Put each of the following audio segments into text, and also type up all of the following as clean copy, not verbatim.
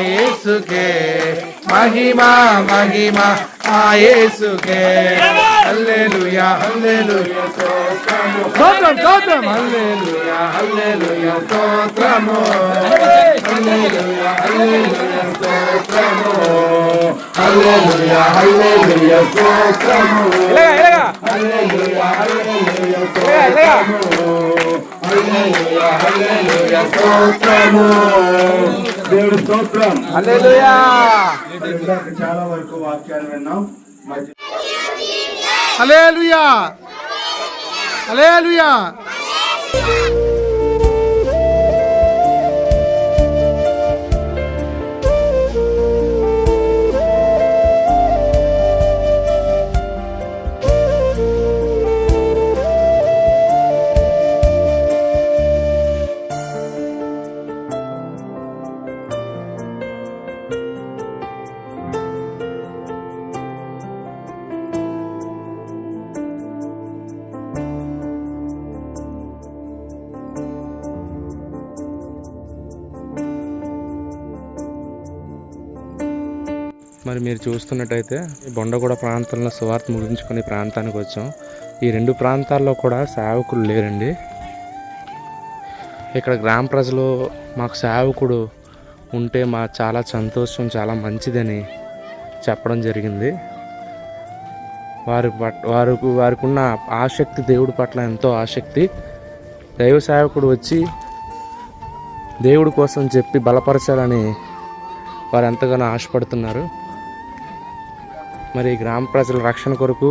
యేసుకే మహిమా మహిమా ఆ యేసుకే హల్లెలూయా హల్లెలూయా స్తోత్రము స్తోత్రం స్తోత్రం హల్లెలూయా హల్లెలూయా స్తోత్రము హల్లెలూయా హల్లెలూయా స్తోత్రము హల్లెలూయా హల్లెలూయా స్తోత్రము హల్లెలూయా హల్లెలూయా స్తోత్రము హల్లెలూయా హల్లెలూయా స్తోత్రము దేవుడి స్తోత్రం హల్లెలూయా. చాలా వరకు వాక్యాలు విన్నాం. హల్లెలూయా హల్లెలూయా. మరి మీరు చూస్తున్నట్టయితే బొండగూడ ప్రాంతంలో సువార్త ముగించుకునే ప్రాంతానికి వచ్చాం. ఈ రెండు ప్రాంతాల్లో కూడా సేవకులు లేరండి. ఇక్కడ గ్రామ ప్రజలు మాకు సేవకుడు ఉంటే మా చాలా సంతోషం, చాలా మంచిదని చెప్పడం జరిగింది. వారికి ఉన్న ఆసక్తి, దేవుడి పట్ల ఎంతో ఆసక్తి. దైవ సేవకుడు వచ్చి దేవుడి కోసం చెప్పి బలపరచాలని వారు ఎంతగానో ఆశపడుతున్నారు. మరి గ్రామ ప్రజల రక్షణ కొరకు,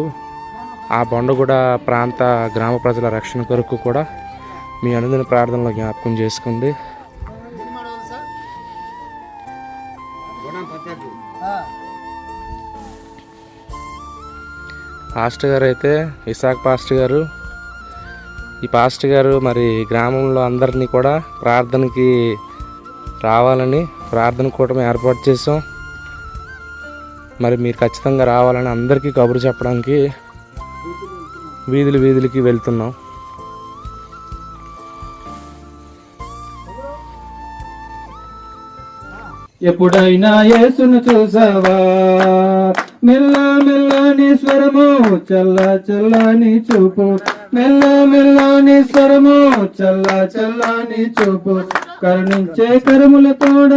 ఆ బొండగూడ ప్రాంత గ్రామ ప్రజల రక్షణ కొరకు కూడా మీ అనుదిన ప్రార్థనలో జ్ఞాపకం చేసుకోండి. పాస్టర్ గారు అయితే ఇసాక్ పాస్టర్ గారు, ఈ పాస్టర్ గారు మరి గ్రామంలో అందరినీ కూడా ప్రార్థనకి రావాలని ప్రార్థన కూటమి ఏర్పాటు చేసాం. మరి మీరు ఖచ్చితంగా రావాలని అందరికీ కబురు చెప్పడానికి వీధులకి వెళ్తున్నాం. ఎప్పుడైనా యేసును చూసావా? మెల్ల మెల్లని స్వరము, చల్ల చల్లని చూపు, మెల్ల మెల్లని స్వరము, చల్ల చల్లని చూపు, కరుణించే కరుముల తోడ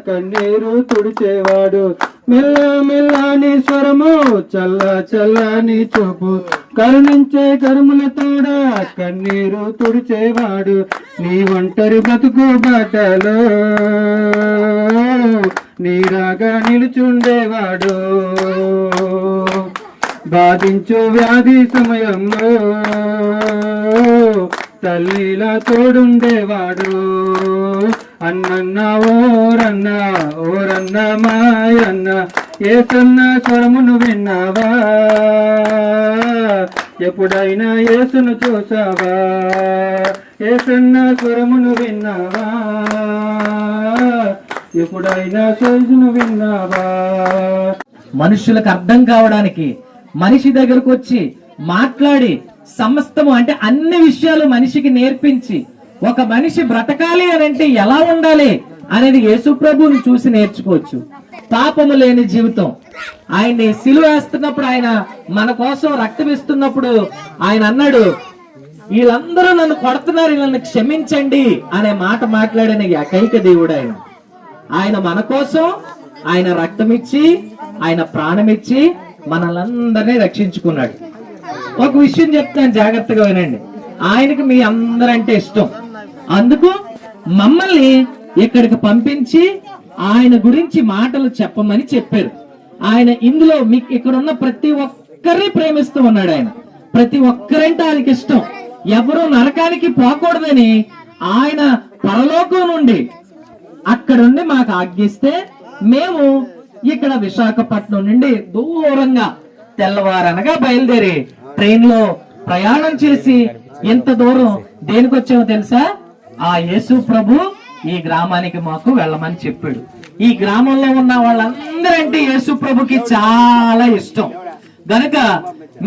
కన్నీరు తుడిచేవాడు. మెల్ల మెల్లని స్వరము, చల్ల చల్లని చూపు, కరుణించే కరుముల తోడ కన్నీరు తుడిచేవాడు. నీ ఒంటరి బతుకు బాటలో నీరాగా నిలుచుండేవాడు. బాధించు వ్యాధి సమయంలో తల్లిలా తోడుండేవాడు. అన్నన్న ఓరన్న ఓరన్న మాయన్న ఏసన్న స్వరమును విన్నావా? ఎప్పుడైనా యేసును చూసావా? ఏసన్న స్వరమును విన్నావా? ఎప్పుడైనా యేసును విన్నావా? మనుషులకు అర్థం కావడానికి మనిషి దగ్గరకు వచ్చి మాట్లాడి సమస్తము అంటే అన్ని విషయాలు మనిషికి నేర్పించి ఒక మనిషి బ్రతకాలి అని అంటే ఎలా ఉండాలి అనేది యేసు ప్రభువుని చూసి నేర్చుకోవచ్చు. పాపము లేని జీవితం. ఆయన్ని సిలువ వేస్తున్నప్పుడు, ఆయన మన కోసం రక్తం ఇస్తున్నప్పుడు ఆయన అన్నాడు, వీళ్ళందరూ నన్ను కొడుతున్నారు, వీళ్ళని క్షమించండి అనే మాట మాట్లాడిన ఏకైక దేవుడు ఆయన. ఆయన మన కోసం ఆయన రక్తం ఇచ్చి, ఆయన ప్రాణం ఇచ్చి మనలందరినీ రక్షించుకున్నాడు. ఒక విషయం చెప్తాను, జాగ్రత్తగా వినండి. ఆయనకు మీ అందరంటే ఇష్టం. అందుకు మమ్మల్ని ఇక్కడికి పంపించి ఆయన గురించి మాటలు చెప్పమని చెప్పారు. ఆయన ఇందులో మీకు ఇక్కడ ఉన్న ప్రతి ఒక్కరిని ప్రేమిస్తూ ఉన్నాడు. ఆయన ప్రతి ఒక్కరంటే ఆయనకి ఇష్టం. ఎవరు నరకానికి పోకూడదని ఆయన పరలోకం నుండి అక్కడుండి మాకు ఆజ్ఞిస్తే మేము ఇక్కడ విశాఖపట్నం నుండి దూరంగా తెల్లవారనగా బయలుదేరి ట్రైన్ లో ప్రయాణం చేసి ఎంత దూరం దేనికి వచ్చామో తెలుసా? ఆ యేసు ప్రభు ఈ గ్రామానికి మాకు వెళ్ళమని చెప్పాడు. ఈ గ్రామంలో ఉన్న వాళ్ళందరంటే యేసు ప్రభుకి చాలా ఇష్టం. గనక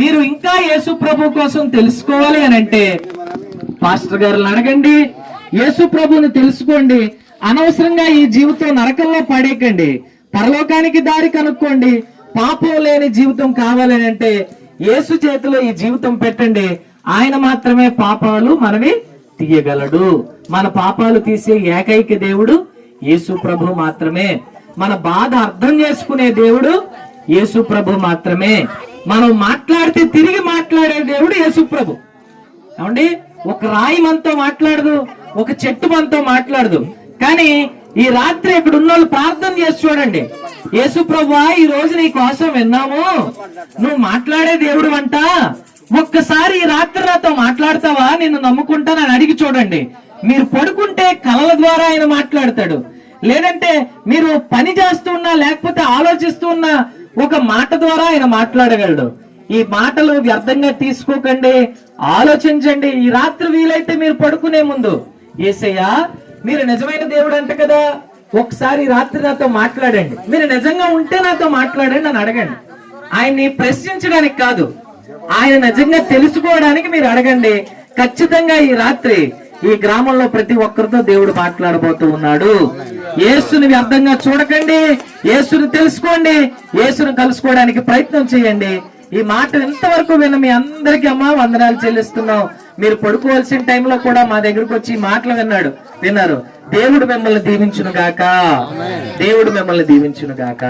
మీరు ఇంకా యేసు ప్రభు కోసం తెలుసుకోవాలి అని అంటే పాస్టర్ గారిని అడగండి, యేసు ప్రభుని తెలుసుకోండి. అనవసరంగా ఈ జీవితం నరకంలో పడేయకండి. పరలోకానికి దారి కనుక్కోండి. పాపం లేని జీవితం కావాలని అంటే యేసు చేతిలో ఈ జీవితం పెట్టండి. ఆయన మాత్రమే పాపాలు మనవి తీయగలడు. మన పాపాలు తీసే ఏకైక దేవుడు యేసు ప్రభు మాత్రమే. మన బాధ అర్థం చేసుకునే దేవుడు యేసు ప్రభు మాత్రమే. మనం మాట్లాడితే తిరిగి మాట్లాడే దేవుడు యేసు ప్రభు. ఏమండి, ఒక రాయి మనతో మాట్లాడదు, ఒక చెట్టు మనతో మాట్లాడదు. కానీ ఈ రాత్రి ఇక్కడ ఉన్న వాళ్ళు ప్రార్థన చేసి చూడండి. యేసు ప్రభువా, ఈ రోజు నీ కోసం విన్నాము, నువ్వు మాట్లాడే దేవుడు అంట, ఒక్కసారి ఈ రాత్రి నాతో మాట్లాడతావా, నిన్ను నమ్ముకుంటానని అడిగి చూడండి. మీరు పడుకుంటే కలల ద్వారా ఆయన మాట్లాడతాడు. లేదంటే మీరు పని చేస్తున్నా లేకపోతే ఆలోచిస్తూ ఉన్నా ఒక మాట ద్వారా ఆయన మాట్లాడగలడు. ఈ మాటలు వ్యర్థంగా తీసుకోకండి, ఆలోచించండి. ఈ రాత్రి వీలైతే మీరు పడుకునే ముందు, యేసయ్యా మీరు నిజమైన దేవుడు అంట కదా, ఒకసారి రాత్రి నాతో మాట్లాడండి, మీరు నిజంగా ఉంటే నాతో మాట్లాడండి అని అడగండి. ఆయన్ని ప్రశ్నించడానికి కాదు, ఆయన నిజంగా తెలుసుకోవడానికి మీరు అడగండి. ఖచ్చితంగా ఈ రాత్రి ఈ గ్రామంలో ప్రతి ఒక్కరితో దేవుడు మాట్లాడబోతూ ఉన్నాడు. యేసుని వ్యర్థంగా చూడకండి, యేసుని తెలుసుకోండి, యేసుని కలుసుకోవడానికి ప్రయత్నం చేయండి. ఈ మాట ఇంతవరకు విన్న మీ అందరికీ అమ్మా వందనాలు చెల్లిస్తున్నాం. మీరు పడుకోవాల్సిన టైంలో కూడా మా దగ్గరకు వచ్చి మాటలు విన్నారు. దేవుడు మిమ్మల్ని దీవించును గాక, దేవుడు మిమ్మల్ని దీవించును గాక.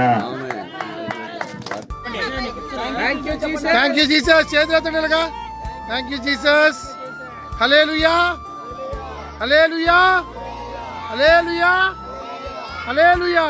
Thank you Jesus. చేతులెత్తండిగా. Thank you Jesus. Hallelujah, hallelujah, hallelujah, hallelujah.